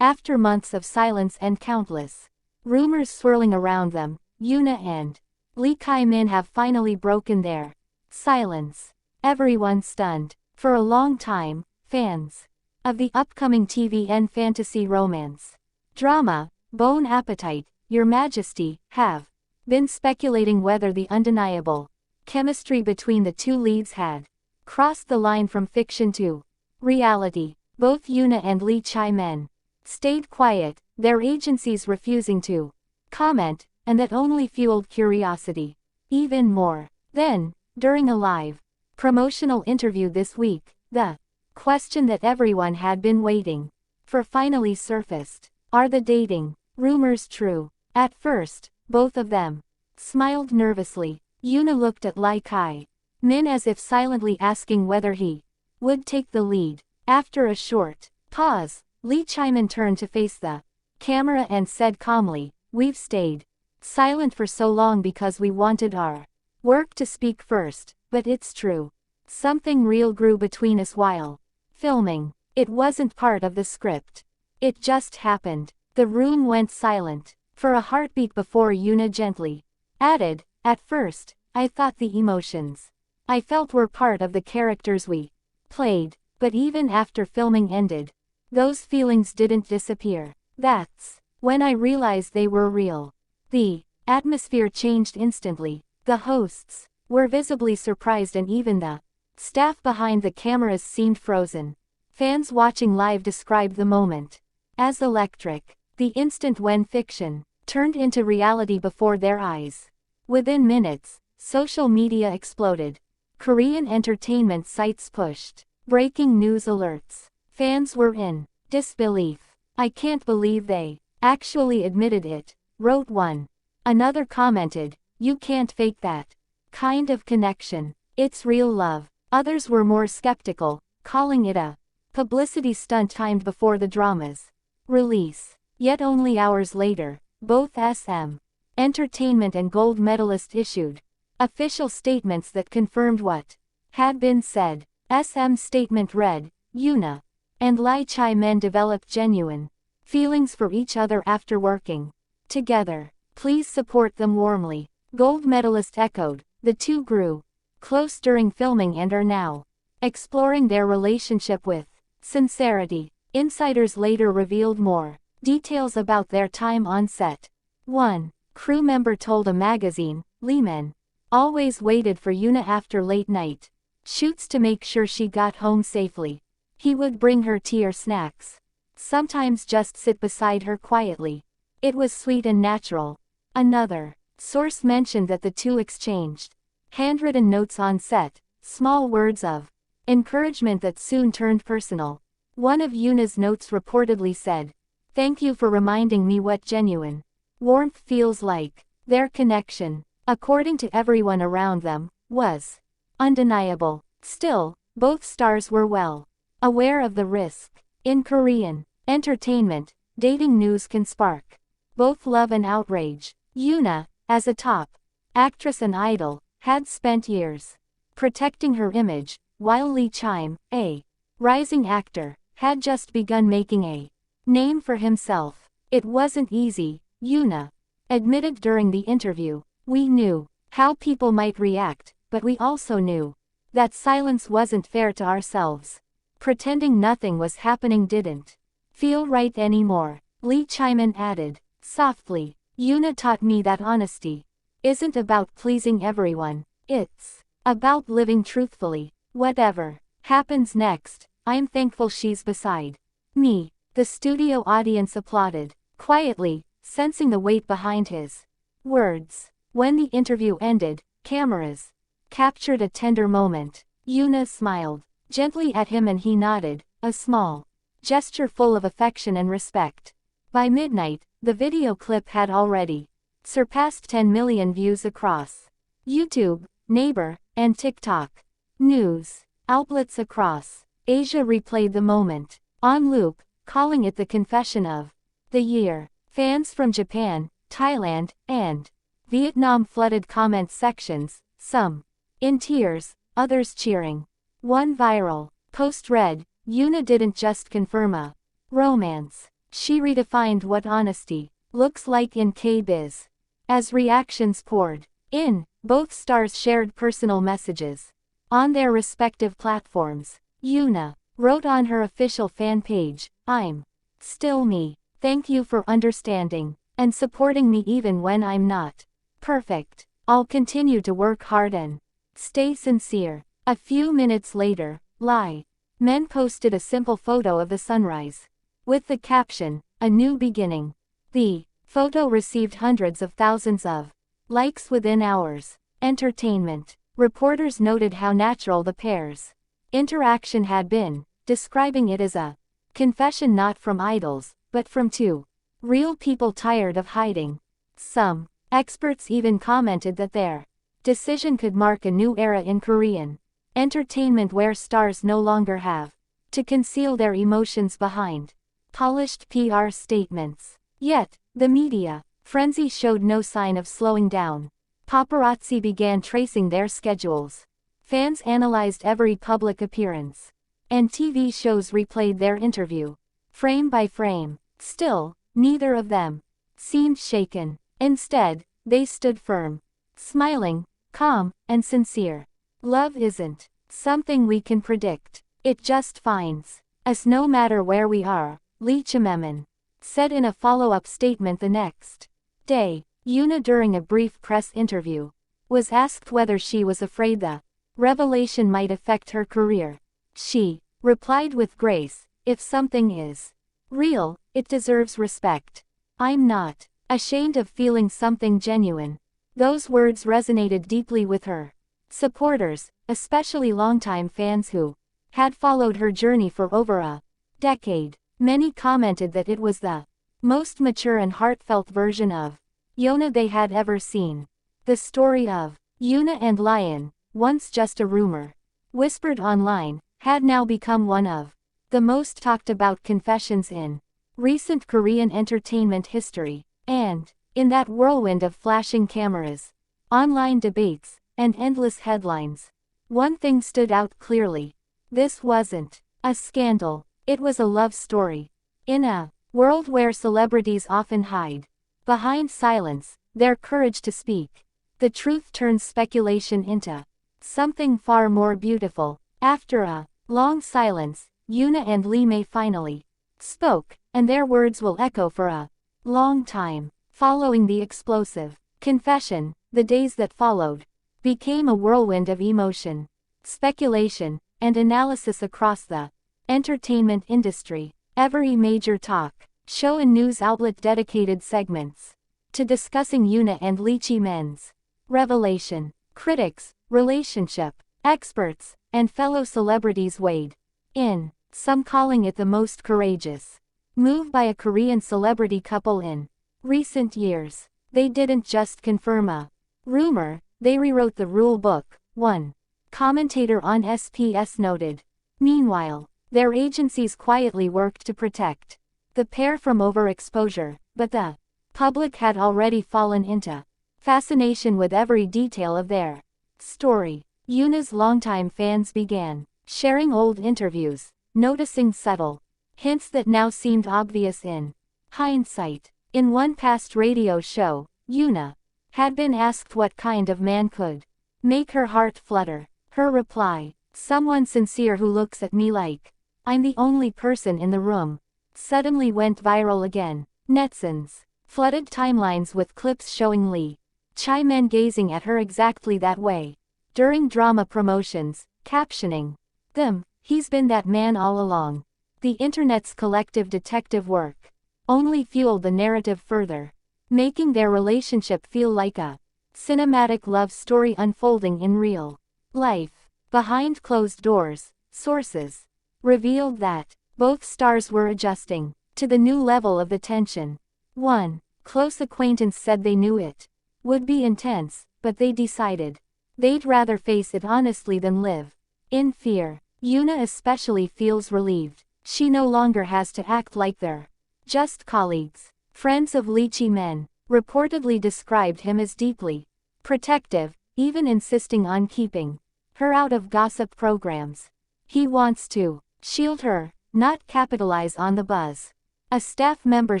After months of silence and countless rumors swirling around them, Yoona and Chae-min have finally broken their silence. Everyone stunned. For a long time, fans of the upcoming TV and fantasy romance drama, Bon Appetit, Your Majesty, have been speculating whether the undeniable chemistry between the two leads had crossed the line from fiction to reality. Both Yoona and Chae-min stayed quiet, their agencies refusing to comment, and that only fueled curiosity even more. Then, during a live promotional interview this week, the question that everyone had been waiting for finally surfaced. Are the dating rumors true? At first, both of them smiled nervously. Yoona looked at Chae-min as if silently asking whether he would take the lead. After a short pause, Chae-min turned to face the camera and said calmly, "We've stayed silent for so long because we wanted our work to speak first, but it's true. Something real grew between us while filming. It wasn't part of the script. It just happened." The room went silent for a heartbeat before Yoona gently added, "At first, I thought the emotions I felt were part of the characters we played, but even after filming ended, those feelings didn't disappear. That's when I realized they were real." The atmosphere changed instantly. The hosts were visibly surprised and even the staff behind the cameras seemed frozen. Fans watching live described the moment as electric, the instant when fiction turned into reality before their eyes. Within minutes, social media exploded. Korean entertainment sites pushed breaking news alerts. Fans were in disbelief. "I can't believe they actually admitted it," wrote one. Another commented, "You can't fake that kind of connection. It's real love." Others were more skeptical, calling it a publicity stunt timed before the drama's release. Yet only hours later, both SM Entertainment and gold medalist issued official statements that confirmed what had been said. SM's statement read, "Yoona and Chae-min developed genuine feelings for each other after working together. Please support them warmly." Gold medalist echoed, "The two grew close during filming and are now exploring their relationship with sincerity." Insiders later revealed more details about their time on set. One crew member told a magazine, "Lee-min always waited for Yoona after late night shoots to make sure she got home safely. He would bring her tea or snacks, sometimes just sit beside her quietly. It was sweet and natural." Another source mentioned that the two exchanged handwritten notes on set, small words of encouragement that soon turned personal. One of Yoona's notes reportedly said, "Thank you for reminding me what genuine warmth feels like." Their connection, according to everyone around them, was undeniable. Still, both stars were well aware of the risk. In Korean entertainment, dating news can spark both love and outrage. Yoona, as a top actress and idol, had spent years protecting her image, while Chae-min, a rising actor, had just begun making a name for himself. "It wasn't easy," Yoona admitted during the interview. "We knew how people might react, but we also knew that silence wasn't fair to ourselves. Pretending nothing was happening didn't feel right anymore." Chae-min added softly, "Yoona taught me that honesty isn't about pleasing everyone. It's about living truthfully. Whatever happens next, I'm thankful she's beside me." The studio audience applauded quietly, sensing the weight behind his words. When the interview ended, cameras captured a tender moment. Yoona smiled gently at him and he nodded, a small gesture full of affection and respect. By midnight, the video clip had already surpassed 10 million views across YouTube, Naver, and TikTok. News outlets across Asia replayed the moment on loop, calling it the confession of the year. Fans from Japan, Thailand, and Vietnam flooded comment sections, some in tears, others cheering. One viral post read, "Yoona didn't just confirm a romance. She redefined what honesty looks like in K-biz. As reactions poured in, both stars shared personal messages on their respective platforms. Yoona wrote on her official fan page, "I'm still me. Thank you for understanding and supporting me even when I'm not perfect. I'll continue to work hard and stay sincere." A few minutes later, Chae-min posted a simple photo of the sunrise with the caption, "A new beginning." The photo received hundreds of thousands of likes within hours. Entertainment reporters noted how natural the pair's interaction had been, describing it as a confession not from idols, but from two real people tired of hiding. Some experts even commented that their decision could mark a new era in Korean entertainment where stars no longer have to conceal their emotions behind polished PR statements. Yet, the media frenzy showed no sign of slowing down. Paparazzi began tracing their schedules. Fans analyzed every public appearance, and TV shows replayed their interview, frame by frame. Still, neither of them seemed shaken. Instead, they stood firm, smiling, calm, and sincere. Love isn't something we can predict. It just finds us no matter where we are, Chae-min said in a follow-up statement the next day. Yoona, during a brief press interview, was asked whether she was afraid the revelation might affect her career. She replied with grace, "If something is real, it deserves respect. I'm not ashamed of feeling something genuine." Those words resonated deeply with her supporters, especially longtime fans who had followed her journey for over a decade. Many commented that it was the most mature and heartfelt version of Yoona they had ever seen. The story of Yoona and Lion, once just a rumor whispered online, had now become one of the most talked about confessions in recent Korean entertainment history. And, in that whirlwind of flashing cameras, online debates, and endless headlines, one thing stood out clearly. This wasn't a scandal, it was a love story. In a world where celebrities often hide behind silence, their courage to speak the truth turns speculation into something far more beautiful. After a long silence, Yoona and Lee finally spoke, and their words will echo for a long time. Following the explosive confession, the days that followed became a whirlwind of emotion, speculation, and analysis across the entertainment industry. Every major talk show and news outlet dedicated segments to discussing Yoona and Chae-min's revelation. Critics, relationship experts, and fellow celebrities weighed in, some calling it the most courageous move by a Korean celebrity couple in recent years. They didn't just confirm a rumor, they rewrote the rule book, one commentator on SPS noted. Meanwhile, their agencies quietly worked to protect the pair from overexposure, but the public had already fallen into fascination with every detail of their story. Yoona's longtime fans began sharing old interviews, noticing subtle hints that now seemed obvious in hindsight. In one past radio show, Yoona had been asked what kind of man could make her heart flutter. Her reply, "Someone sincere who looks at me like I'm the only person in the room," suddenly went viral again. Netizens flooded timelines with clips showing Chae-min gazing at her exactly that way during drama promotions, captioning them, "He's been that man all along." The internet's collective detective work only fueled the narrative further, making their relationship feel like a cinematic love story unfolding in real life. Behind closed doors, sources revealed that both stars were adjusting to the new level of the tension. One close acquaintance said they knew it would be intense, but they decided they'd rather face it honestly than live in fear. Yoona especially feels relieved. She no longer has to act like they're just colleagues. Friends of Chae-min reportedly described him as deeply protective, even insisting on keeping her out of gossip programs. He wants to shield her, not capitalize on the buzz. A staff member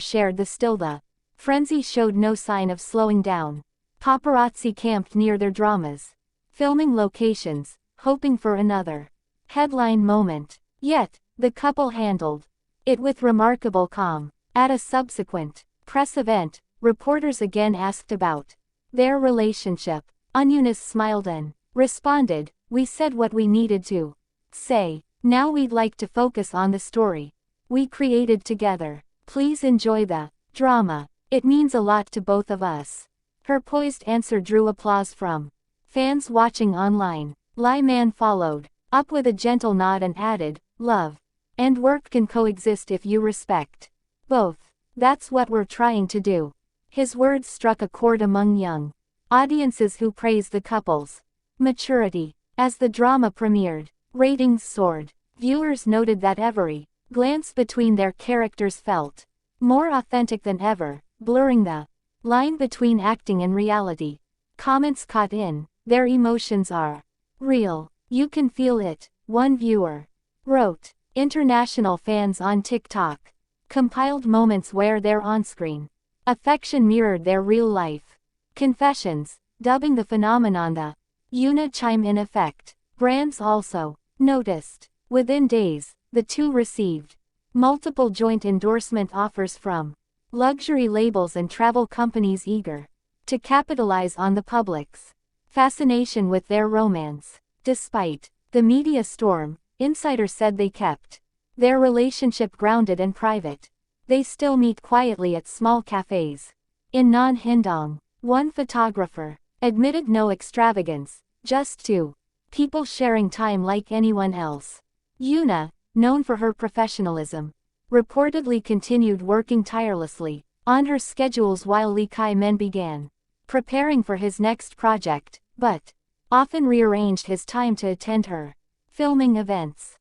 shared the still. The frenzy showed no sign of slowing down. Paparazzi camped near their dramas, filming locations, hoping for another headline moment. Yet, the couple handled it with remarkable calm. At a subsequent press event, reporters again asked about their relationship. Yoona smiled and responded, "We said what we needed to say. Now we'd like to focus on the story we created together. Please enjoy the drama. It means a lot to both of us." Her poised answer drew applause from fans watching online. Lee-man followed up with a gentle nod and added, "Love and work can coexist if you respect both. That's what we're trying to do." His words struck a chord among young audiences who praised the couple's maturity. As the drama premiered, ratings soared. Viewers noted that every glance between their characters felt more authentic than ever, blurring the line between acting and reality. Comments caught in, "Their emotions are real. You can feel it," one viewer wrote. International fans on TikTok compiled moments where their on-screen affection mirrored their real-life confessions, dubbing the phenomenon the Yoona Chae-min effect. Brands also noticed. Within days, the two received multiple joint endorsement offers from luxury labels and travel companies eager to capitalize on the public's fascination with their romance. Despite the media storm, insiders said they kept their relationship grounded and private. They still meet quietly at small cafes in Non-Hindong. One photographer admitted no extravagance, just two people sharing time like anyone else. Yoona, known for her professionalism, reportedly continued working tirelessly on her schedules while Lee-min began preparing for his next project, but often rearranged his time to attend her filming events.